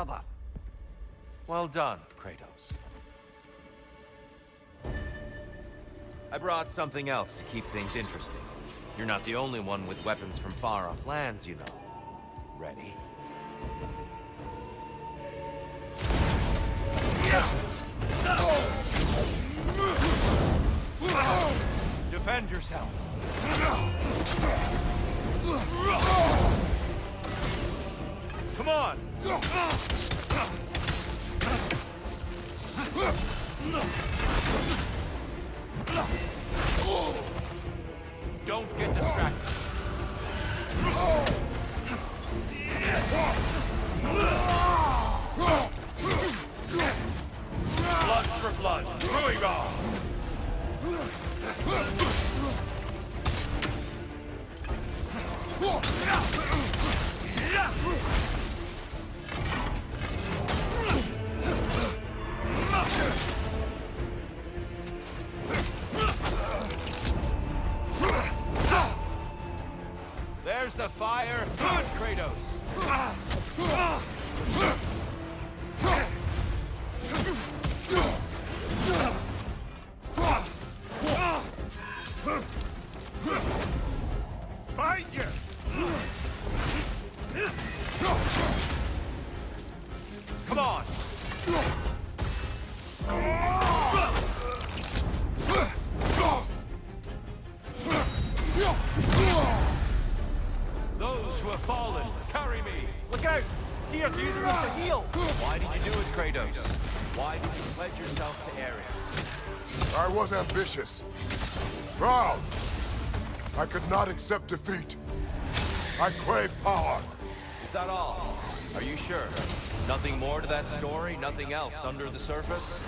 brother. Well done, Kratos. I brought something else to keep things interesting. You're not the only one with weapons from far-off lands, you know. Ready? Defend yourself! Come on! Don't get distracted. Blood for blood, Ruira! There's the fire. Good, Kratos. Fight you! Come on! Those who have fallen, carry me! Look out! Here's using us to heal! Why did you do it, Kratos? Why did you pledge yourself to Ares? I was ambitious. Proud. I could not accept defeat. I crave power. Is that all? Are you sure? Nothing more to that story? Nothing else under the surface?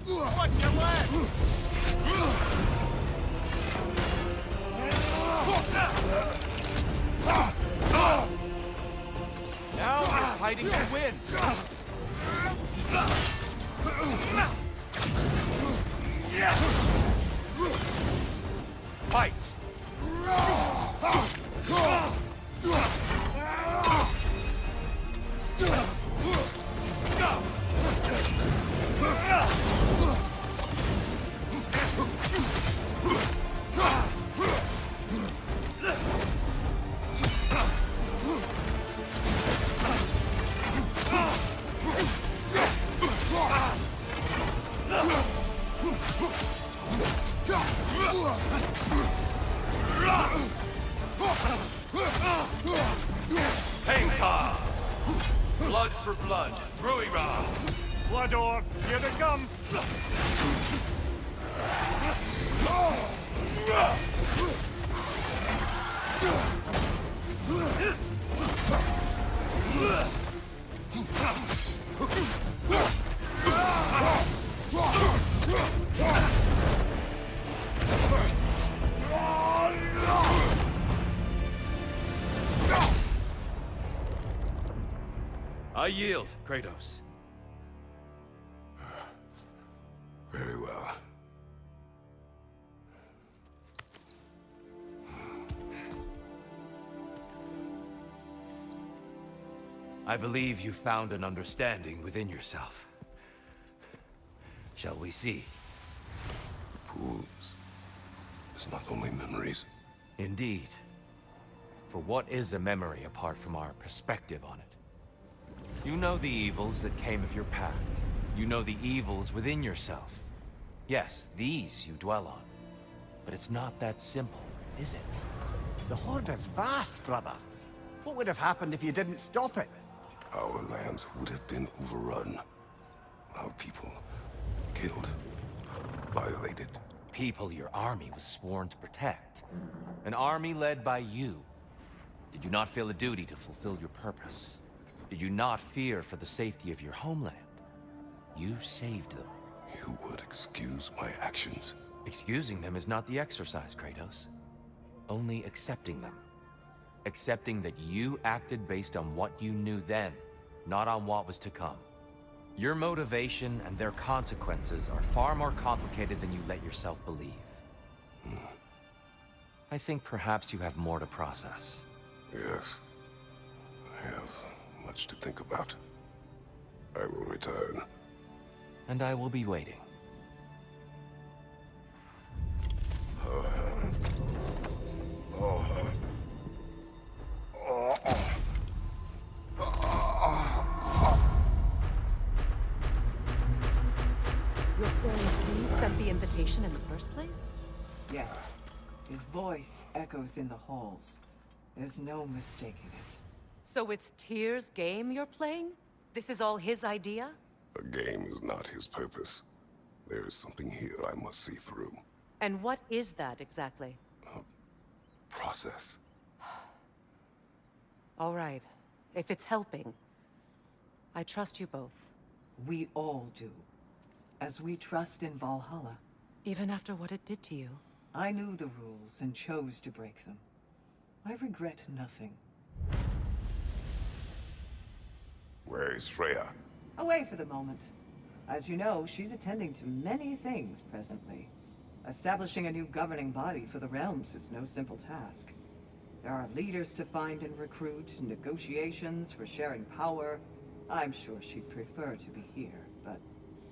Watch your leg! Now we're fighting to win! Fight! Hang time! Blood for blood, Ruira! Blood orb, here they come! I yield, Kratos. Very well. I believe you found an understanding within yourself. Shall we see? Fools. It's not only memories. Indeed. For what is a memory apart from our perspective on it? You know the evils that came of your pact. You know the evils within yourself. Yes, these you dwell on. But it's not that simple, is it? The Horde is vast, brother. What would have happened if you didn't stop it? Our lands would have been overrun. Our people killed, violated. People your army was sworn to protect. An army led by you. Did you not feel a duty to fulfill your purpose? Did you not fear for the safety of your homeland? You saved them. You would excuse my actions. Excusing them is not the exercise, Kratos. Only accepting them. Accepting that you acted based on what you knew then, not on what was to come. Your motivation and their consequences are far more complicated than you let yourself believe. I think perhaps you have more to process. Yes. I have much to think about. I will return. And I will be waiting. Your friend Lee sent the invitation in the first place? Yes. His voice echoes in the halls. There's no mistaking it. So it's Tyr's game you're playing? This is all his idea? A game is not his purpose. There is something here I must see through. And what is that exactly? Process. All right. If it's helping, I trust you both. We all do. As we trust in Valhalla. Even after what it did to you. I knew the rules and chose to break them. I regret nothing. Where is Freya? Away for the moment. As you know, she's attending to many things presently. Establishing a new governing body for the realms is no simple task. There are leaders to find and recruit, negotiations for sharing power. I'm sure she'd prefer to be here, but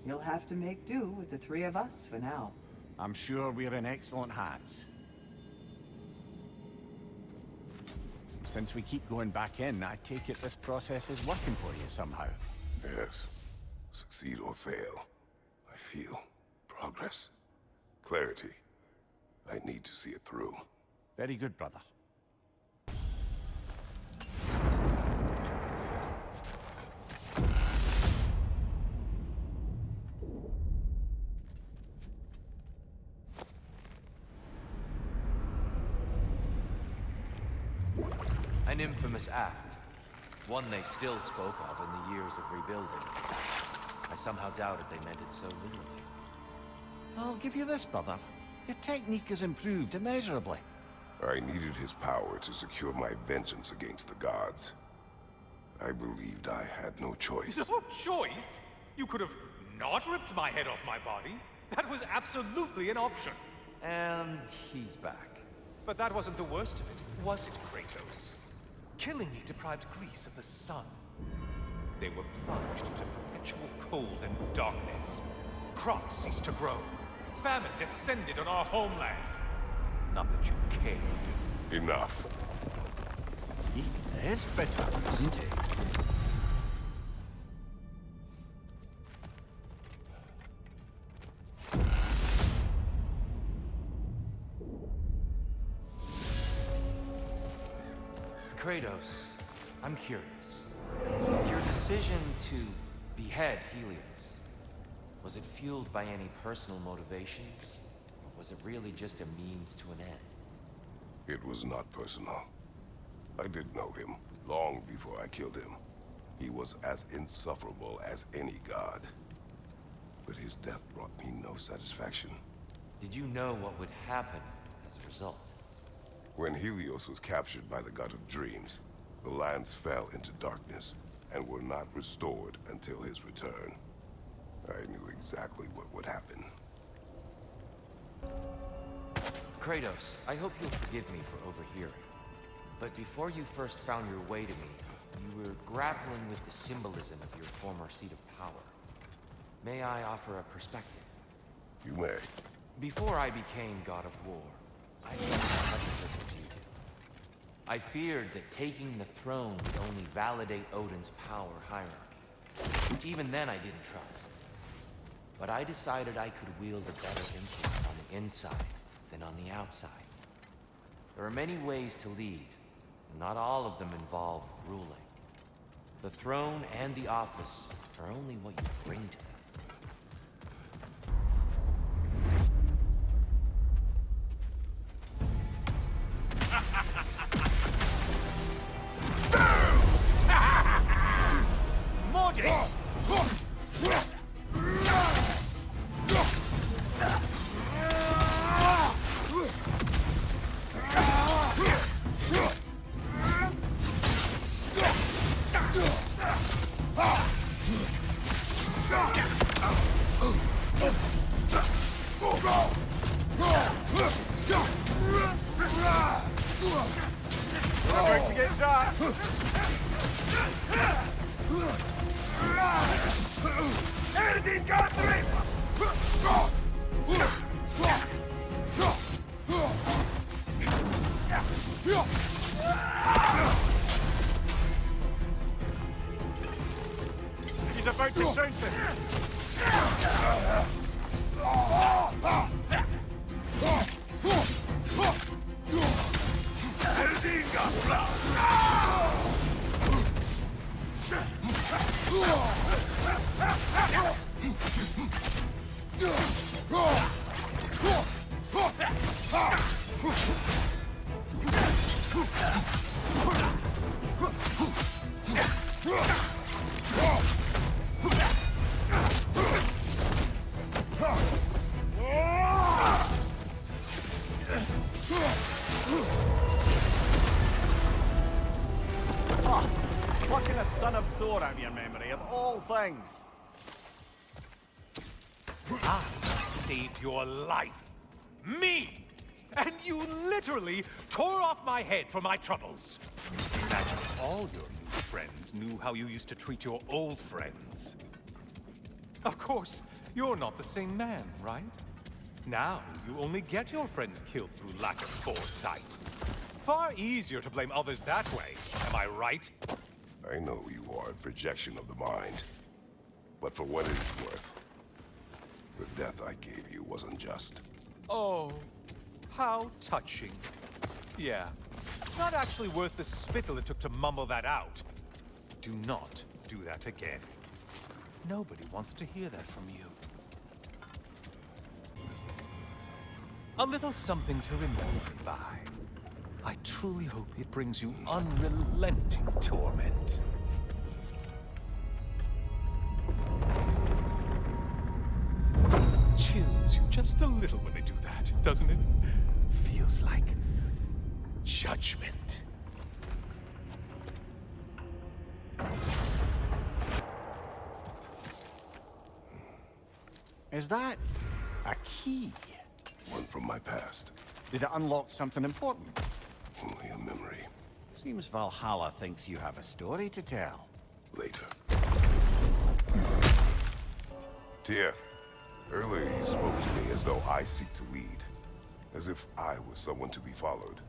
you'll have to make do with the three of us for now. I'm sure we're in excellent hands. Since we keep going back in, I take it this process is working for you somehow. Yes. Succeed or fail, I feel progress. Clarity. I need to see it through. Very good, brother. An infamous act. One they still spoke of in the years of rebuilding. I somehow doubted they meant it so literally. I'll give you this, brother. Your technique has improved immeasurably. I needed his power to secure my vengeance against the gods. I believed I had no choice. No choice? You could have not ripped my head off my body. That was absolutely an option. And he's back. But that wasn't the worst of it, was it, Kratos? Killing me deprived Greece of the sun. They were plunged into perpetual cold and darkness. Crops ceased to grow. Famine descended on our homeland. Not that you cared. Enough. He is bitter, isn't he? Kratos, I'm curious. Your decision to behead Helios, was it fueled by any personal motivations? Or was it really just a means to an end? It was not personal. I did know him, long before I killed him. He was as insufferable as any god. But his death brought me no satisfaction. Did you know what would happen as a result? When Helios was captured by the god of dreams, the lands fell into darkness and were not restored until his return. I knew exactly what would happen. Kratos, I hope you'll forgive me for overhearing. But before you first found your way to me, you were grappling with the symbolism of your former seat of power. May I offer a perspective? You may. Before I became God of War, I felt as much as you did. I feared that taking the throne would only validate Odin's power hierarchy, which even then I didn't trust. But I decided I could wield a better influence on the inside than on the outside. There are many ways to lead, and not all of them involve ruling. The throne and the office are only what you bring to them. We're about to get zapped. Anything got three! He's about to trounce it. Plucking a son of Thor out of your memory, of all things. I saved your life. Me! And you literally tore off my head for my troubles. Imagine if all your new friends knew how you used to treat your old friends. Of course, you're not the same man, right? Now, you only get your friends killed through lack of foresight. Far easier to blame others that way, am I right? I know you are a projection of the mind. But for what it is worth, the death I gave you wasn't just. Oh, how touching. Yeah, not actually worth the spittle it took to mumble that out. Do not do that again. Nobody wants to hear that from you. A little something to remember by. I truly hope it brings you unrelenting torment. Chills you just a little when they do that, doesn't it? Feels like judgment. Is that a key? One from my past. Did it unlock something important? Only a memory. Seems Valhalla thinks you have a story to tell. Later. Tyr, earlier you spoke to me as though I seek to lead. As if I was someone to be followed.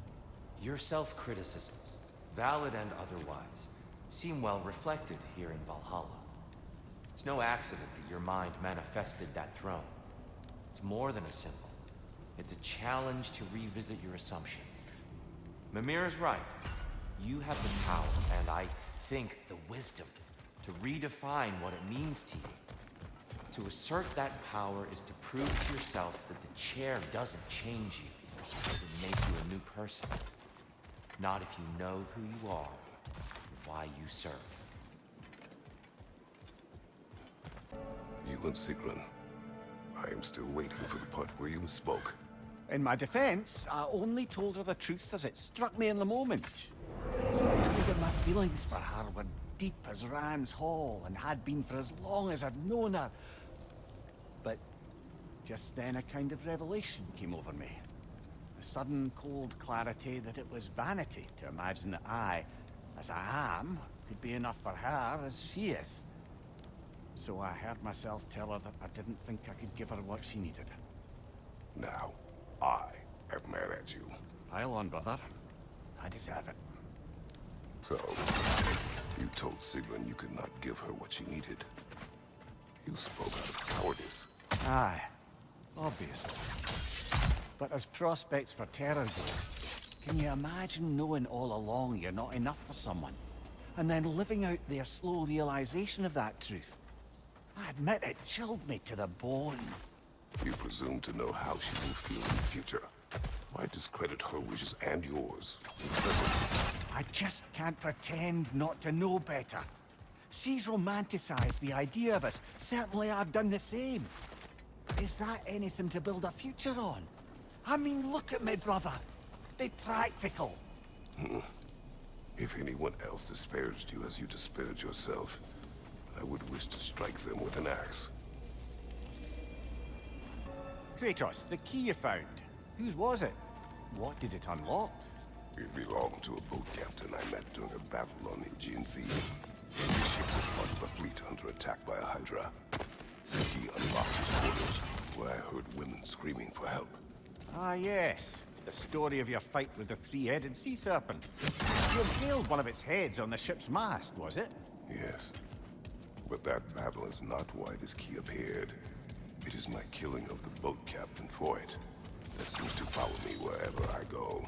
Your self-criticisms, valid and otherwise, seem well reflected here in Valhalla. It's no accident that your mind manifested that throne. It's more than a symbol. It's a challenge to revisit your assumptions. Mimir is right. You have the power, and I think the wisdom, to redefine what it means to you. To assert that power is to prove to yourself that the chair doesn't change you. It doesn't make you a new person. Not if you know who you are, and why you serve. You and Sigrun. I am still waiting for the part where you spoke. In my defense, I only told her the truth as it struck me in the moment. I told her my feelings for her were deep as Ram's Hall and had been for as long as I'd known her. But just then a kind of revelation came over me. A sudden cold clarity that it was vanity to imagine that I, as I am, could be enough for her as she is. So I heard myself tell her that I didn't think I could give her what she needed. Now, I am mad at you. Pile on, brother. I deserve it. So, you told Sigrun you could not give her what she needed. You spoke out of cowardice. Aye, obviously. But as prospects for terror go, can you imagine knowing all along you're not enough for someone? And then living out their slow realization of that truth? I admit it chilled me to the bone. You presume to know how she will feel in the future. Why discredit her wishes and yours in the present? I just can't pretend not to know better. She's romanticized the idea of us. Certainly I've done the same. Is that anything to build a future on? I mean, look at me, brother. Be practical. If anyone else disparaged you as you disparaged yourself, I would wish to strike them with an axe. Kratos, the key you found. Whose was it? What did it unlock? It belonged to a boat captain I met during a battle on the Aegean Sea. The ship was part of a fleet under attack by a Hydra. The key unlocked his quarters, where I heard women screaming for help. Ah, yes. The story of your fight with the three-headed sea serpent. You impaled one of its heads on the ship's mast, was it? Yes. But that battle is not why this key appeared. It is my killing of the boat captain for it that seems to follow me wherever I go.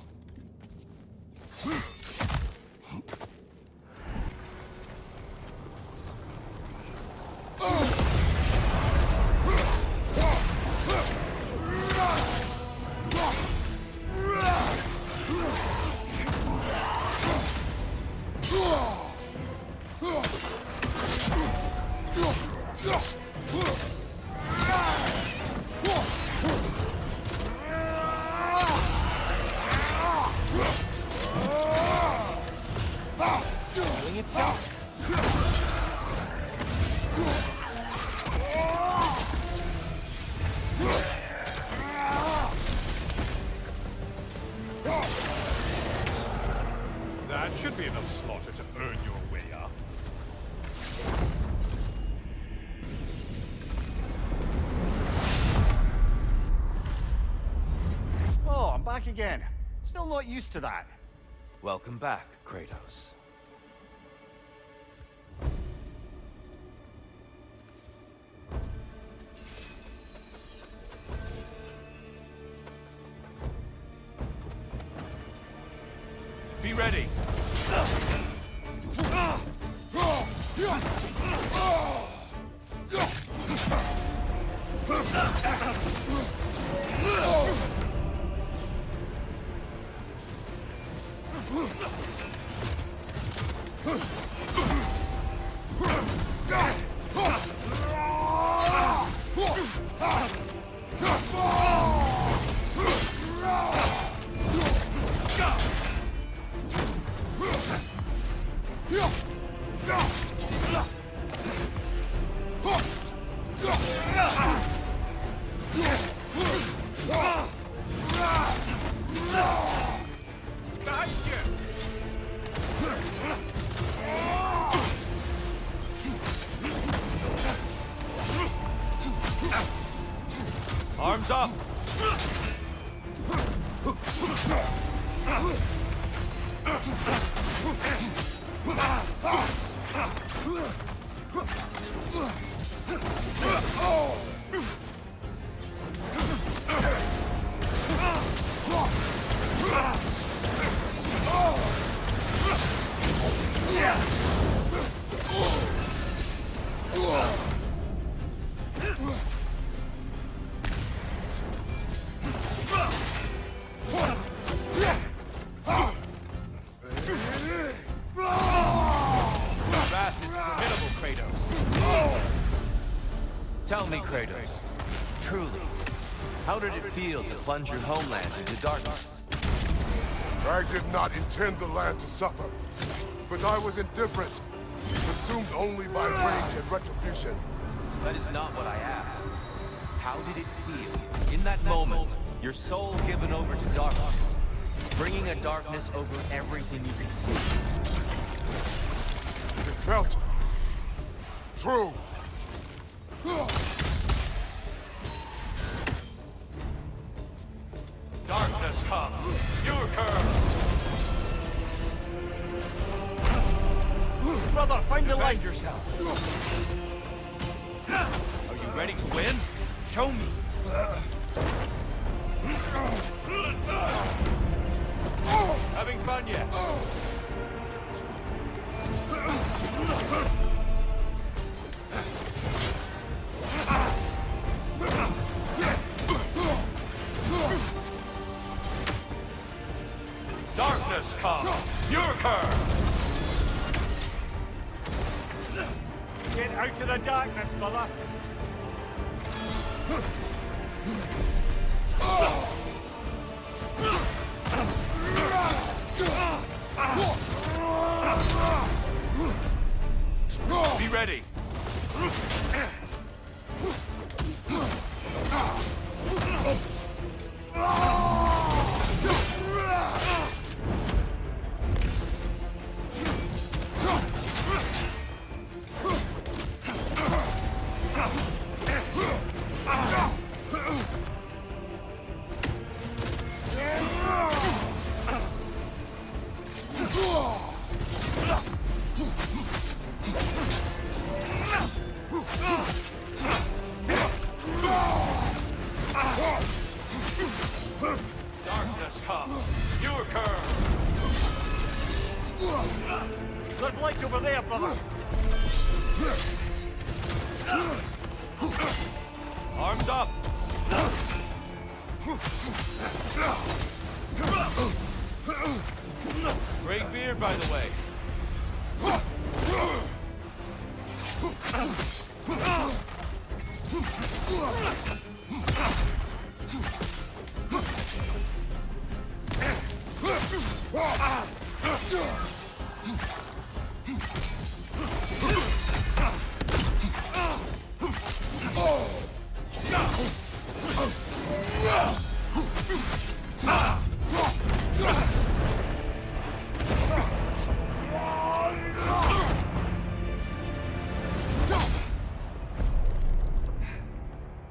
That should be enough slaughter to earn your way up. Oh, I'm back again. Still not used to that. Welcome back, Kratos. Be ready! Arms up! Tell me, Kratos, truly, how did it feel to plunge your homeland into darkness? I did not intend the land to suffer, but I was indifferent, consumed only by rage and retribution. That is not what I asked. How did it feel, in that moment, your soul given over to darkness, bringing a darkness over everything you could see? It felt true. Darkness come, your curse! Brother, find the light! yourself! Are you ready to win? Show me! Having fun yet? Darkness come! Your curse! Get out of the darkness, brother! Be ready! Darkness come. Your curve. There's light over there, brother. Arms up. Great beard, by the way.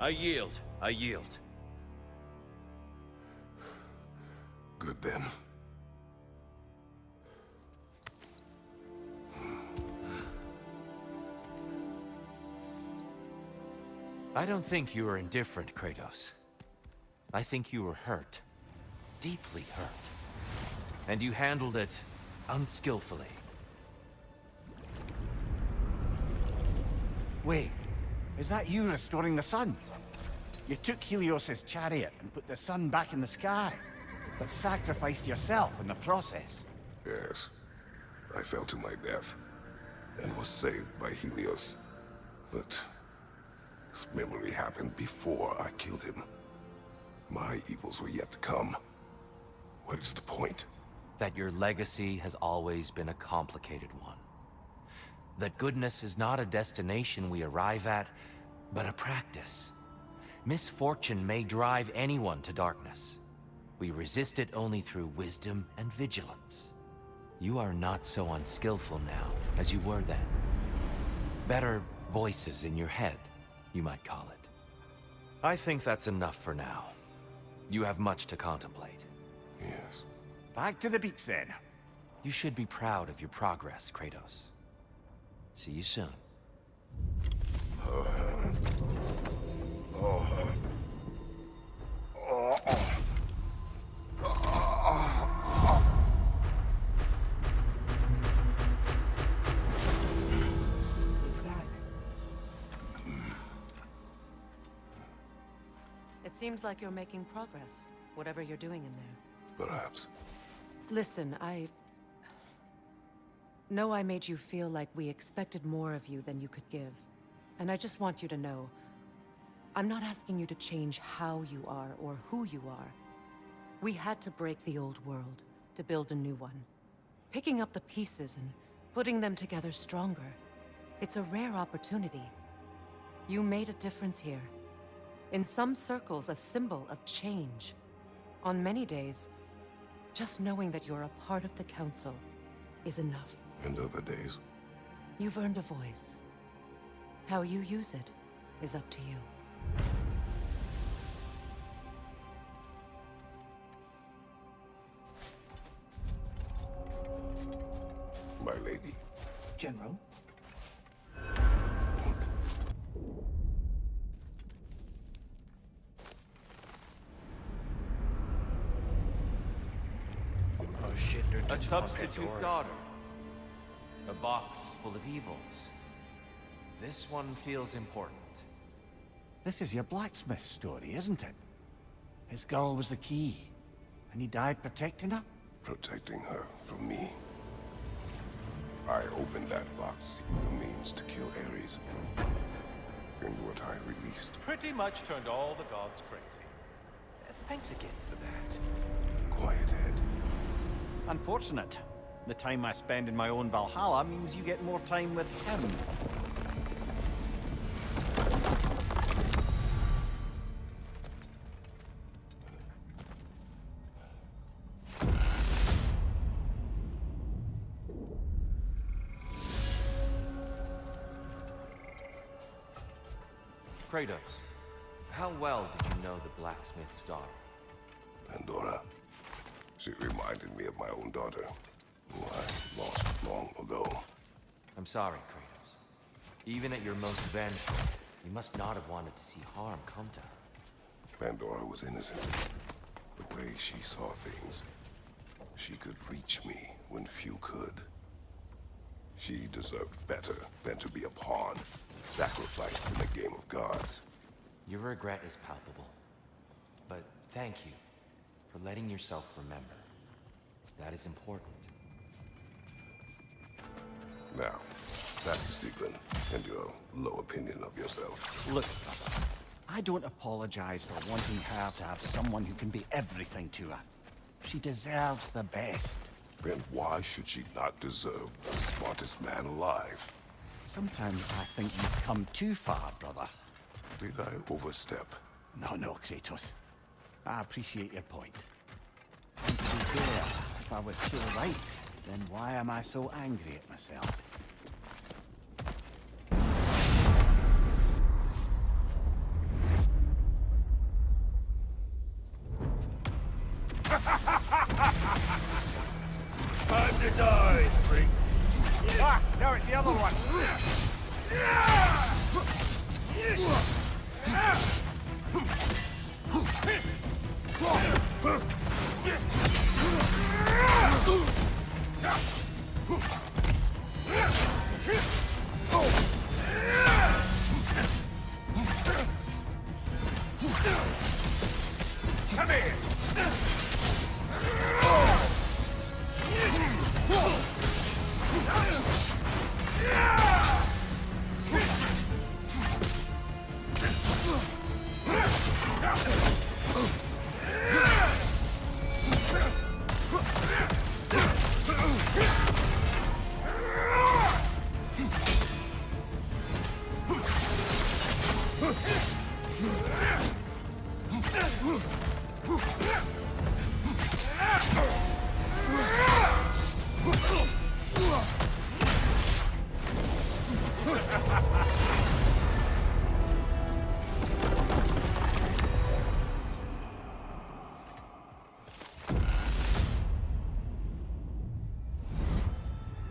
I yield. I yield. Good then. I don't think you were indifferent, Kratos. I think you were hurt. Deeply hurt. And you handled it unskillfully. Wait, is that you restoring the sun? You took Helios's chariot and put the sun back in the sky, but sacrificed yourself in the process. Yes. I fell to my death, and was saved by Helios. But this memory happened before I killed him. My evils were yet to come. What is the point? That your legacy has always been a complicated one. That goodness is not a destination we arrive at, but a practice. Misfortune may drive anyone to darkness. We resist it only through wisdom and vigilance. You are not so unskillful now as you were then. Better voices in your head, you might call it. I think that's enough for now. You have much to contemplate. Yes. Back to the beach then. You should be proud of your progress, Kratos. See you soon. It seems like you're making progress, whatever you're doing in there. Perhaps. Listen, I know I made you feel like we expected more of you than you could give. And I just want you to know, I'm not asking you to change how you are or who you are. We had to break the old world to build a new one. Picking up the pieces and putting them together stronger. It's a rare opportunity. You made a difference here. In some circles, a symbol of change. On many days, just knowing that you're a part of the Council is enough. And other days? You've earned a voice. How you use it is up to you. My lady. General? A substitute daughter. A box full of evils. This one feels important. This is your blacksmith story, isn't it? His girl was the key, and he died protecting her? Protecting her from me. I opened that box seeking the means to kill Ares. And what I released. Pretty much turned all the gods crazy. Thanks again for that. Quiet head. Unfortunate. The time I spend in my own Valhalla means you get more time with him. Kratos, how well did you know the blacksmith's daughter? Pandora. She reminded me of my own daughter, who I lost long ago. I'm sorry, Kratos. Even at your most vengeful, you must not have wanted to see harm come to her. Pandora was innocent. The way she saw things, she could reach me when few could. She deserved better than to be a pawn, sacrificed in a game of gods. Your regret is palpable. But thank you for letting yourself remember. That is important. Now, back to Sieglin and your low opinion of yourself. Look, brother, I don't apologize for wanting her to have someone who can be everything to her. She deserves the best. Then why should she not deserve the smartest man alive? Sometimes I think you've come too far, brother. Did I overstep? No, Kratos. I appreciate your point. And to be fair, if I was so right, then why am I so angry at myself? Time to die, freak. Ah, now it's the other one. Come here.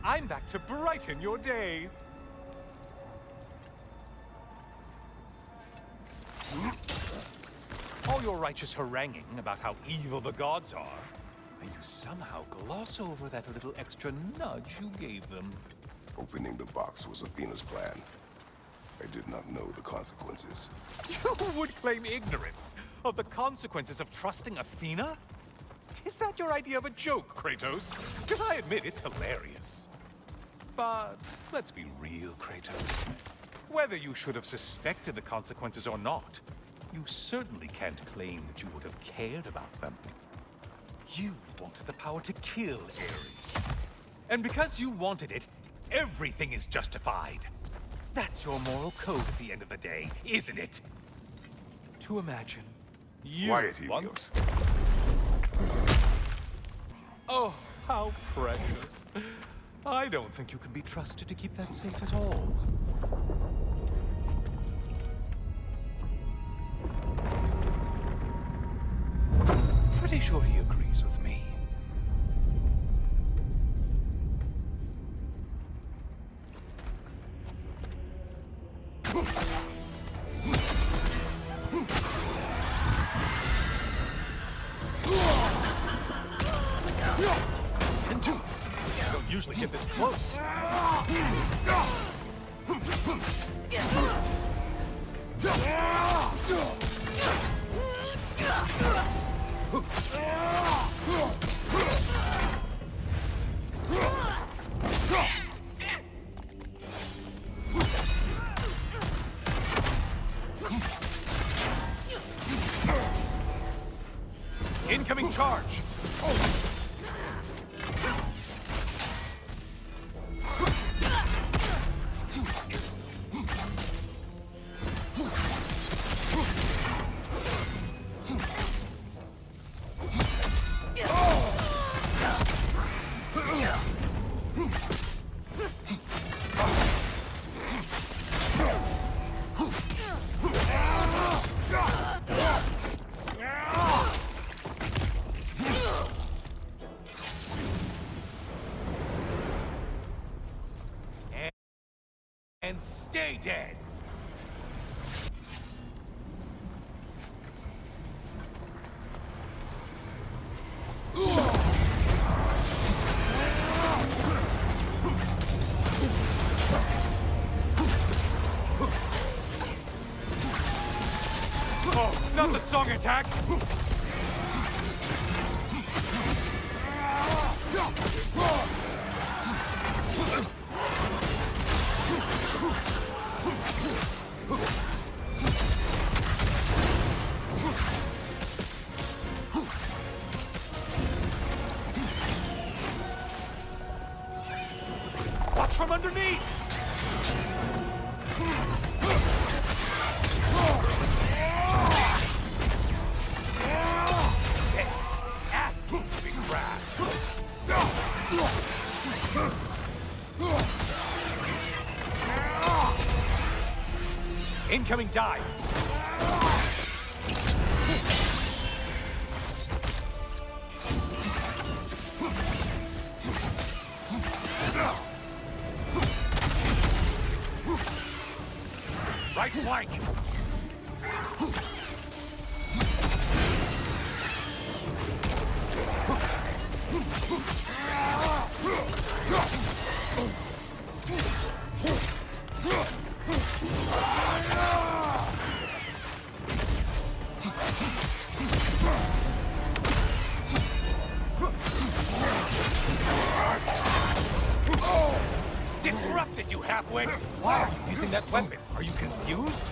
I'm back to brighten your day. All your righteous haranguing about how evil the gods are, and you somehow gloss over that little extra nudge you gave them. Opening the box was Athena's plan. I did not know the consequences. You would claim ignorance of the consequences of trusting Athena? Is that your idea of a joke, Kratos? Because I admit it's hilarious. But let's be real, Kratos. Whether you should have suspected the consequences or not, you certainly can't claim that you would have cared about them. You wanted the power to kill Ares. And because you wanted it, everything is justified. That's your moral code at the end of the day, isn't it? To imagine you Quiet, once... Helios. Oh, how precious. I don't think you can be trusted to keep that safe at all. Pretty sure he agrees with me. Centaur! I don't usually get this close. Incoming charge! Stay dead! Oh, not the song attack! Watch from underneath! Asking to be grabbed. Incoming dive. Right flank. Disrupted, you halfwit! Why are you using that weapon? Are you confused?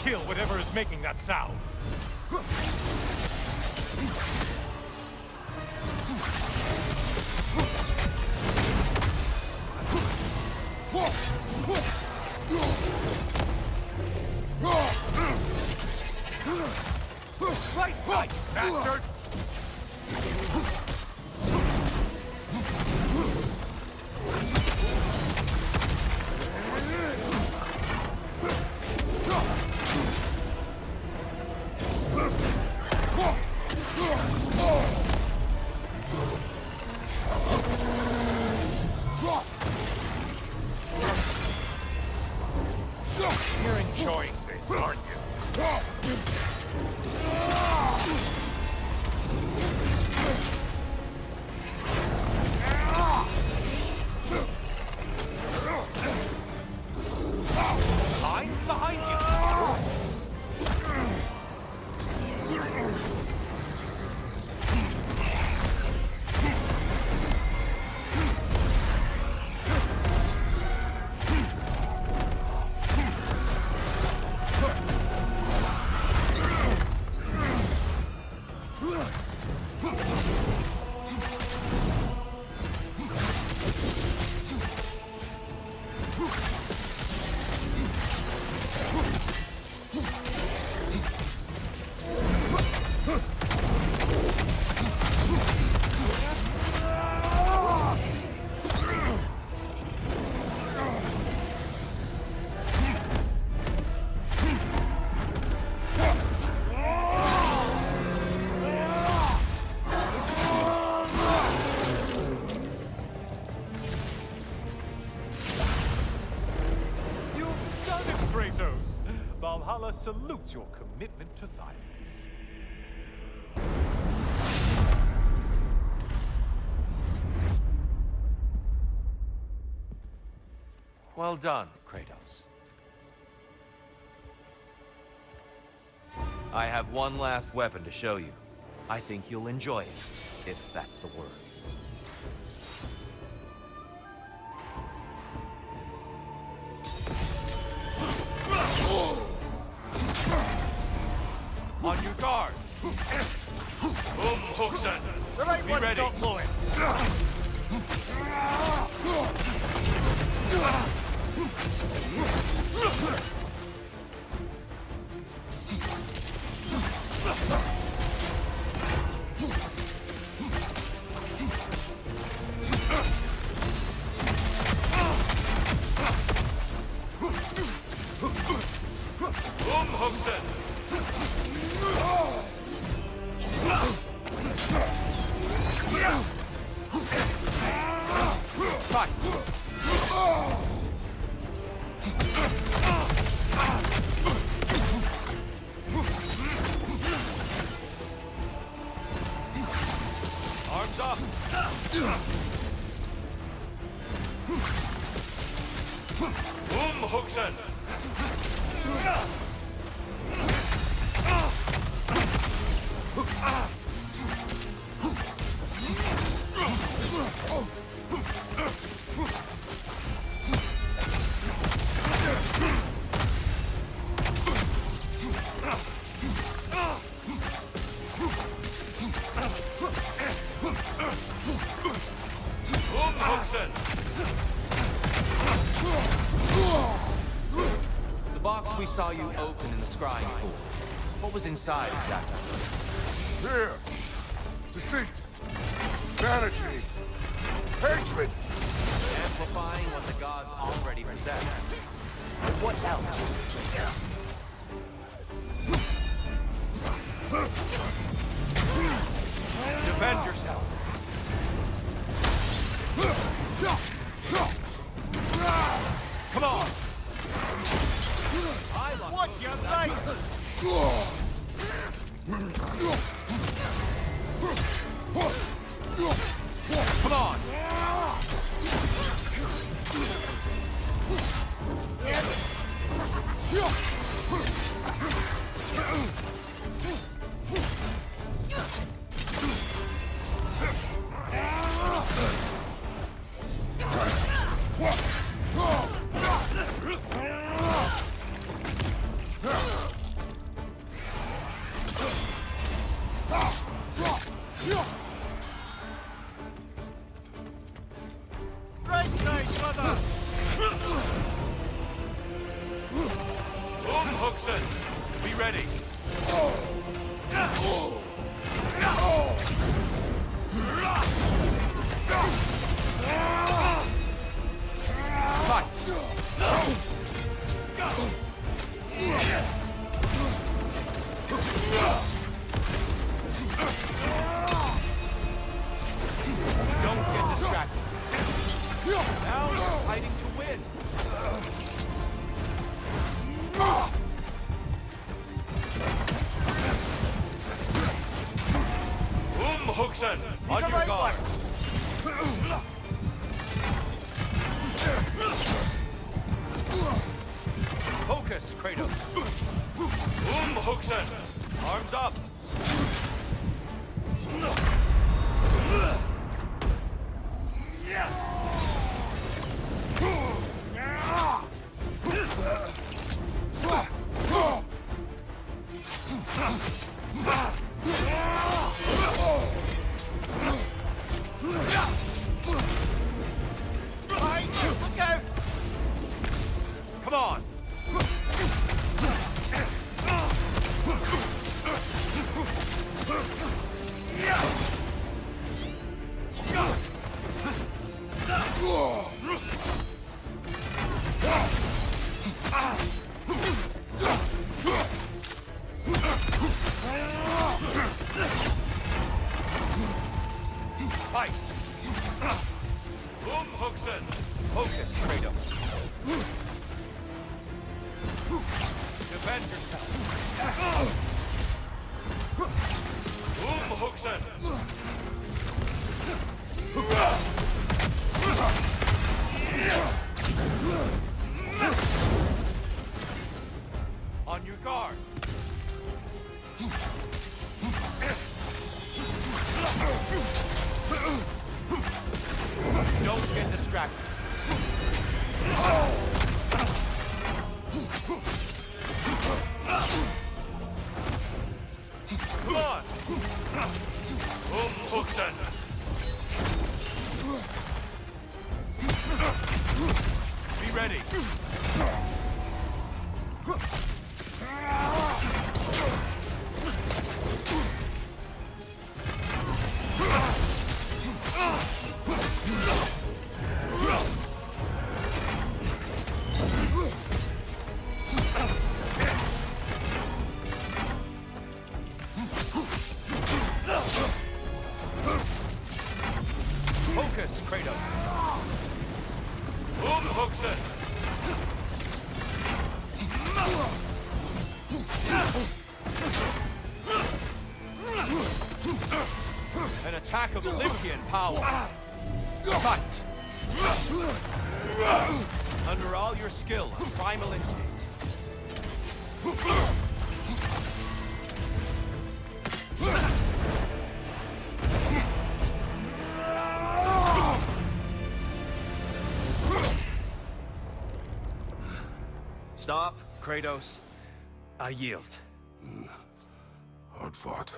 Kill whatever is making that sound. Right side, bastard! You're enjoying this, aren't you? Behind you! Valhalla salutes your commitment to violence. Well done, Kratos. I have one last weapon to show you. I think you'll enjoy it, if that's the word. On your guard! Hookson! The right Be one's ready. not blowing. Hookson! Arms up! Hookson! Hookson! The box we saw you open in the scrying pool. What was inside exactly? Fear, defeat, vanity, hatred. Amplifying what the gods already possess. What else? Defend yourself. Come on! Watch your right! Come on! Right side, brother! Hookson! Be ready! Don't get distracted. Now you're fighting to win. Hookson! On your right guard! Focus, Kratos. Hookson! Arms up! Look out! Come on! Fight! Hookson! Focus, Kratos. Defend yourself! Hookson! On your guard. distracted. Come on! Huxen! Be ready! Focus, Kratos! Huxen! An attack of Olympian power! Fight! Under all your skill and primal instinct. Stop, Kratos. I yield. Hard fought.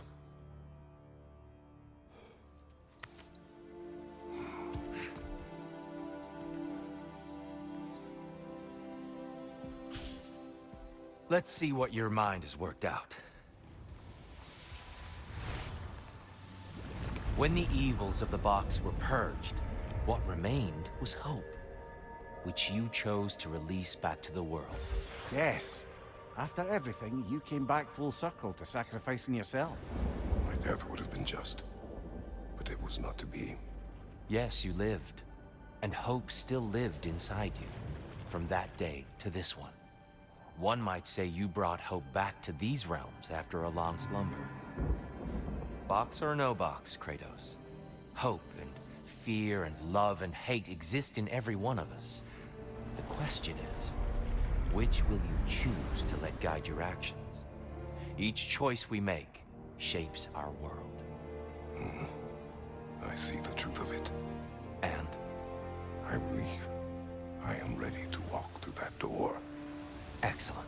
Let's see what your mind has worked out. When the evils of the box were purged, what remained was hope, which you chose to release back to the world. Yes. After everything, you came back full circle to sacrificing yourself. My death would have been just, but it was not to be. Yes, you lived, and hope still lived inside you, from that day to this one. One might say you brought hope back to these realms after a long slumber. Box or no box, Kratos. Hope and fear and love and hate exist in every one of us. The question is, which will you choose to let guide your actions? Each choice we make shapes our world. I see the truth of it. And I believe I am ready to walk through that door. excellent.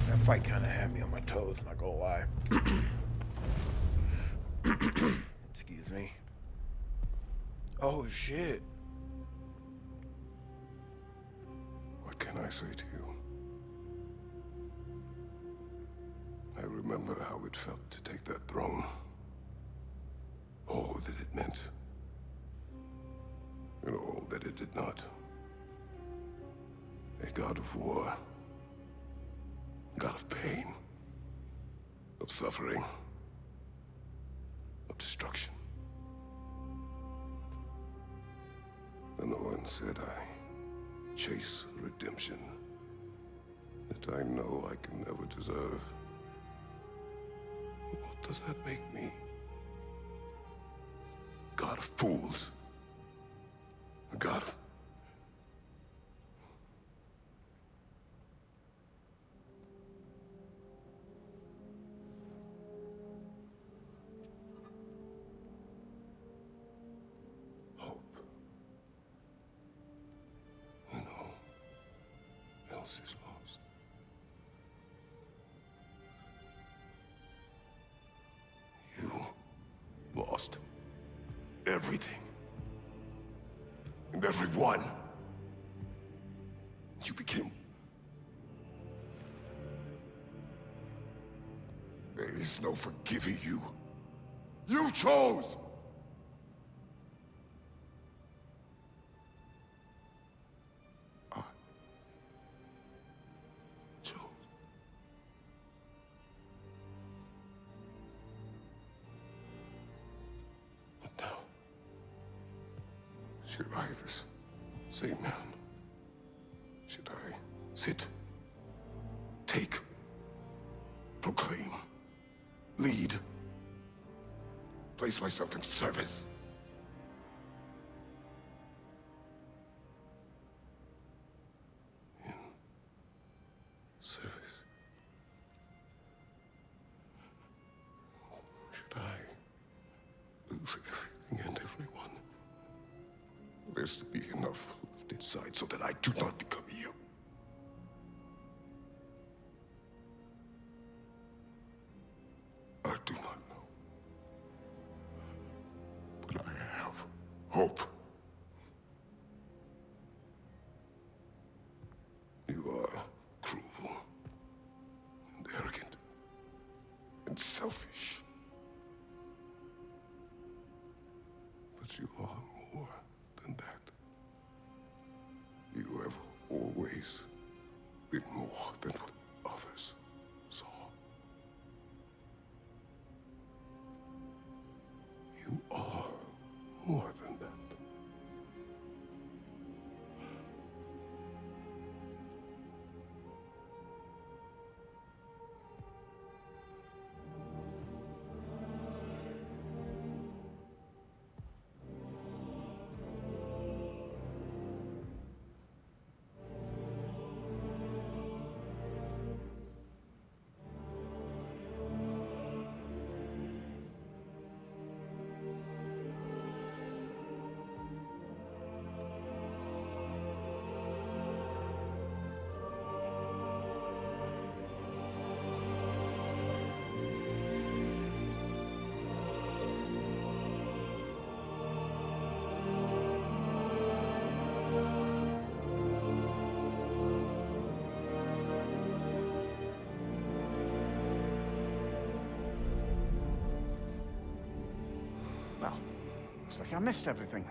That fight kind of had me on my toes, not gonna lie. Excuse me. Oh shit. What can I say to you? I remember how it felt to take that throne. All that it meant. And all that it did not. A god of war. God of pain. Of suffering. Of destruction. And the one said I chase redemption that I know I can never deserve. What does that make me? God of fools. A god of... hope. When all else is lost. You lost everything. And everyone. You became... There is no forgiving you. You chose! I chose. But now, should I, this same man, should I sit, take, proclaim, lead, place myself in service? There's to be enough left inside so that I do not become you. I do not know. But I have hope. You are cruel and arrogant and selfish. But you are more than that. You have always been more than what others saw. You are more than that. Well, looks like I missed everything.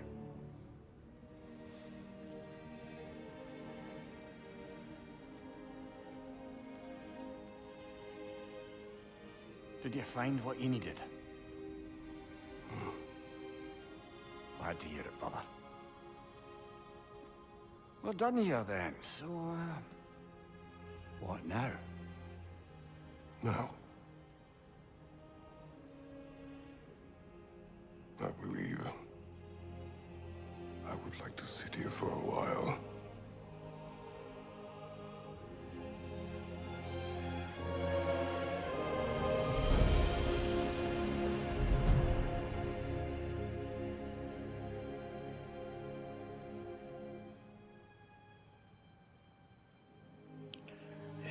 Did you find what you needed? Glad to hear it, brother. We're done here then, so, what now? Now, I believe I would like to sit here for a while.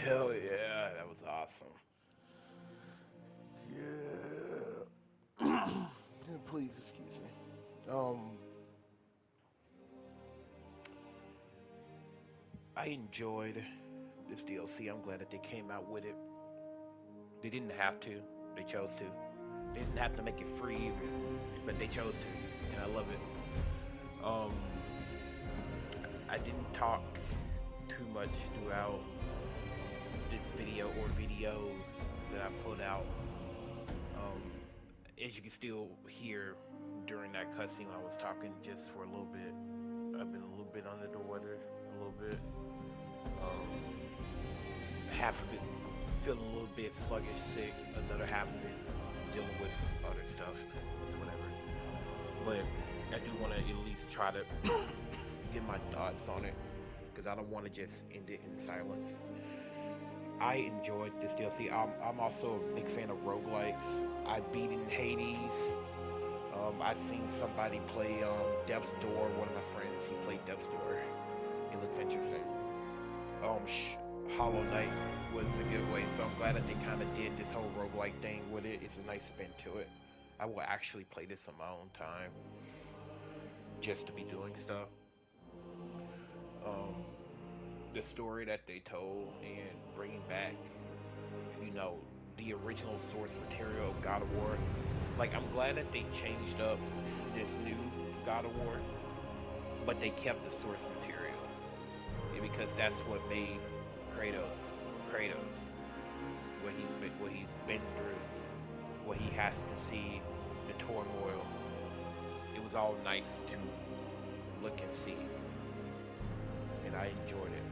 Hell yeah, that was awesome. Yeah. Please excuse me. I enjoyed this DLC. I'm glad that they came out with it. They didn't have to. They chose to. They didn't have to make it free, but they chose to, and I love it. I didn't talk too much throughout this video or videos that I put out. As you can still hear during that cutscene, I was talking just for a little bit. I've been a little bit under the weather, a little bit. Half of it feeling a little bit sluggish, sick. Another half of it dealing with other stuff. It's whatever. But I do want to at least try to get my thoughts on it, because I don't want to just end it in silence. I enjoyed this DLC. I'm also a big fan of roguelikes. I beat in Hades. I've seen somebody play Death's Door. One of my friends, he played Death's Door. It looks interesting. Hollow Knight was a good way, so I'm glad that they kind of did this whole roguelike thing with it. It's a nice spin to it. I will actually play this on my own time, just to be doing stuff. The story that they told and bringing back, the original source material of God of War. Like, I'm glad that they changed up this new God of War, but they kept the source material. Because that's what made Kratos, what he's been through, what he has to see, the turmoil. It was all nice to look and see, and I enjoyed it.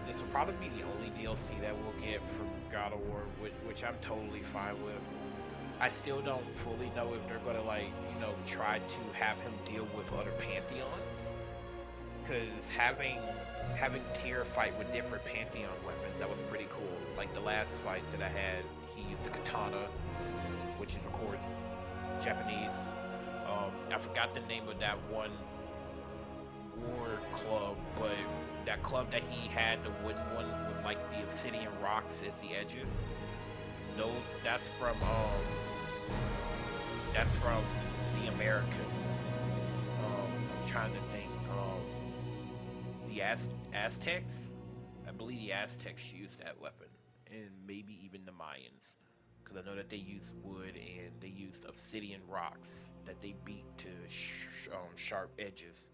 This will probably be the only DLC that we'll get from God of War, which I'm totally fine with. I still don't fully know if they're gonna try to have him deal with other pantheons, because having Tyr fight with different pantheon weapons, that was pretty cool. Like the last fight that I had, he used a katana, which is of course Japanese. I forgot the name of that one war club, but that club that he had, the wooden one with like the obsidian rocks as the edges. That's from the Americans. I'm trying to think. The Aztecs. I believe the Aztecs used that weapon, and maybe even the Mayans, because I know that they used wood and they used obsidian rocks that they beat to sharp edges,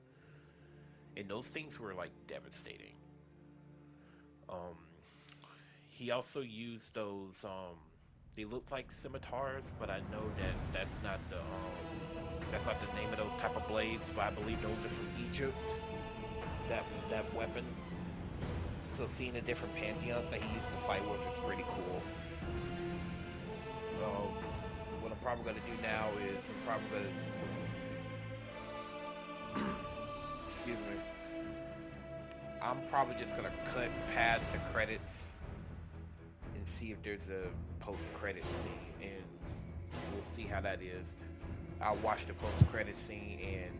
and those things were like devastating. Um, he also used those. They look like scimitars, but I know that that's not the name of those type of blades. But I believe those are from Egypt. That weapon. So seeing the different pantheons that he used to fight with is pretty cool. What I'm probably gonna do now is excuse me. I'm probably just gonna cut past the credits and see if there's a post-credit scene, and we'll see how that is. I'll watch the post-credit scene and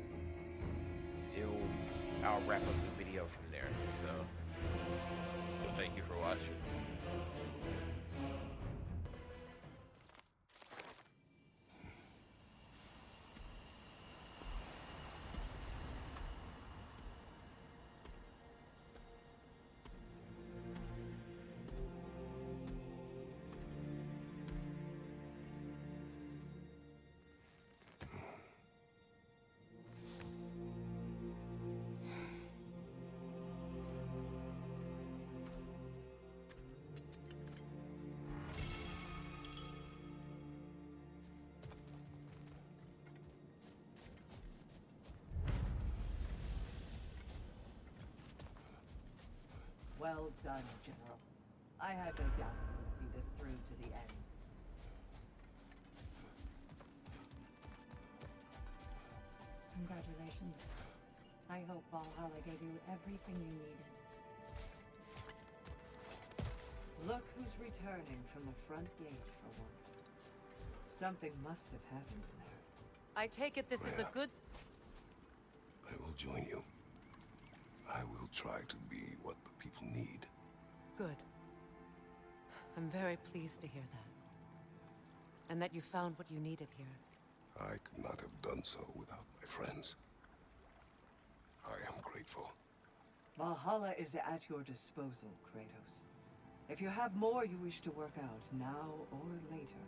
I'll wrap up the video from there. So thank you for watching. Well done, General. I had no doubt you would see this through to the end. Congratulations. I hope Valhalla gave you everything you needed. Look who's returning from the front gate for once. Something must have happened in there. I take it this is a good... I will join you. I will try to be what the people need. Good. I'm very pleased to hear that. And that you found what you needed here. I could not have done so without my friends. I am grateful. Valhalla is at your disposal, Kratos. If you have more you wish to work out, now or later,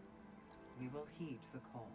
we will heed the call.